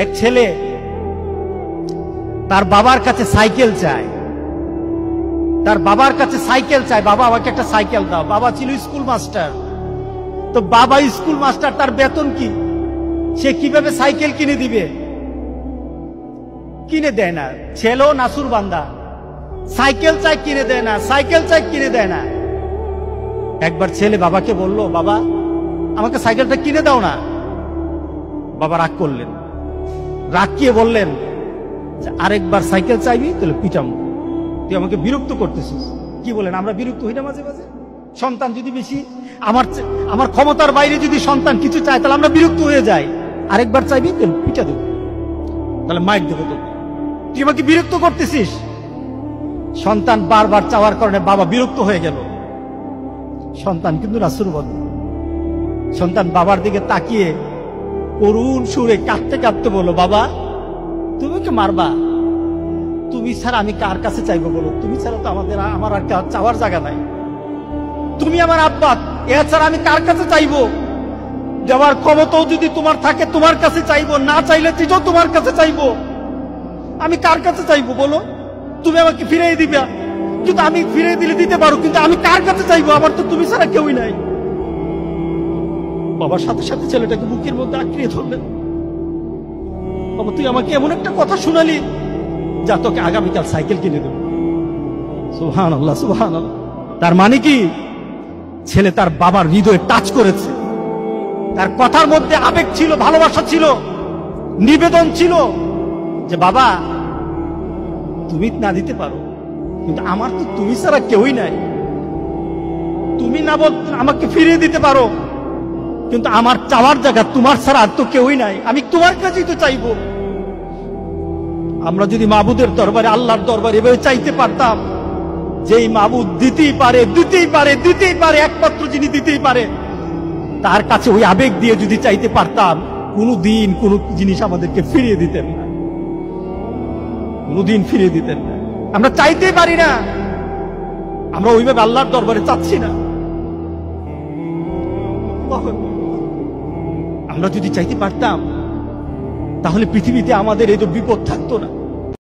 এক ছেলে তার বাবার কাছে সাইকেল চায়, তার বাবার কাছে সাইকেল চায়, বাবা আমাকে একটা সাইকেল দাও। বাবা ছিল স্কুল মাস্টার। তো বাবা স্কুল মাস্টার, তার বেতন কি, সে কিভাবে সাইকেল কিনে দিবে? কিনে দেয় না। ছেলেও নাসুর বান্দা, সাইকেল চাই কিনে দেয় না, সাইকেল চাই কিনে দেয় না। একবার ছেলে বাবাকে বলল, বাবা আমাকে সাইকেলটা কিনে দাও না। বাবা রাগ করলেন, রাগ কিয়ে বললেন, আরেকবার সাইকেল চাইবি তাহলে পিটামো, তুই আমাকে বিরক্ত করতেছিস। কি বলেন, আমরা বিরক্ত হই না মাঝে মাঝে? সন্তান যদি বেশি আমার ক্ষমতার বাইরে যদি সন্তান কিছু চায় তাহলে আমরা বিরক্ত হয়ে যাই। আরেকবার চাইবি তাহলে পিটা দেবো, তাহলে মাইর দেবো তোকে, তুই আমাকে বিরক্ত করতেছিস। সন্তান বারবার চাওয়ার কারণে বাবা বিরক্ত হয়ে গেল। সন্তান কিন্তু নাসুরবন্ধ। সন্তান বাবার দিকে তাকিয়ে করুণ সুরে কাঁদতে কাঁদতে বলল, বাবা তুমি কি মারবা? তুমি ছাড়া আমি কার কাছে চাইবো বলো? তুমি ছাড়া তো আমার আর চাওয়ার জায়গা নাই। তুমি আমার আব্বা, এছাড়া আমি কার কাছে চাইবো? যাওয়ার ক্ষমতাও যদি তোমার থাকে তোমার কাছে চাইবো, না চাইলে চিঠো তোমার কাছে চাইবো। আমি কার কাছে চাইবো বলো? তুমি আমাকে ফিরিয়ে দিবা, কিন্তু আমি ফিরিয়ে দিলে দিতে পারো, কিন্তু আমি কার কাছে চাইবো? আমার তো তুমি ছাড়া কেউই নাই। বাবার সাথে সাথে ছেলেটাকে বুকের মধ্যে আঁকড়িয়ে ধরলেন। বাবা তুই আমাকে এমন একটা কথা শুনালি, যা তোকে আগামীকাল সাইকেল কিনে দেবো। সুবহানাল্লাহ, সুবহানাল্লাহ। তার মানে কি, ছেলে তার বাবার হৃদয়ে টাচ করেছে। তার কথার মধ্যে আবেগ ছিল, ভালোবাসা ছিল, নিবেদন ছিল যে বাবা তুমি না দিতে পারো, কিন্তু আমার তো তুমি ছাড়া কেউই নাই। তুমি না আমাকে ফিরিয়ে দিতে পারো, কিন্তু আমার চাওয়ার জায়গা তোমার ছাড়া আর তো কেউই নাই, আমি তোমার কাছেই তো চাইবো। আমরা যদি মাবুদের দরবারে, আল্লাহর দরবারে এভাবে চাইতে পারতাম, যেই মাবুদ দিতেই পারে, দিতেই পারে, দিতেই পারে, একমাত্র যিনি দিতেই পারে, তার কাছে ওই আবেগ দিয়ে যদি চাইতে পারতাম, কোনদিন কোন জিনিস আমাদেরকে ফিরিয়ে দিতেন না, কোনদিন ফিরিয়ে দিতেন না। আমরা চাইতেই পারি না, আমরা ওইভাবে আল্লাহর দরবারে চাচ্ছি না। আমরা যদি চাইতে পারতাম তাহলে পৃথিবীতে আমাদের এই যে বিপদ থাকতো না।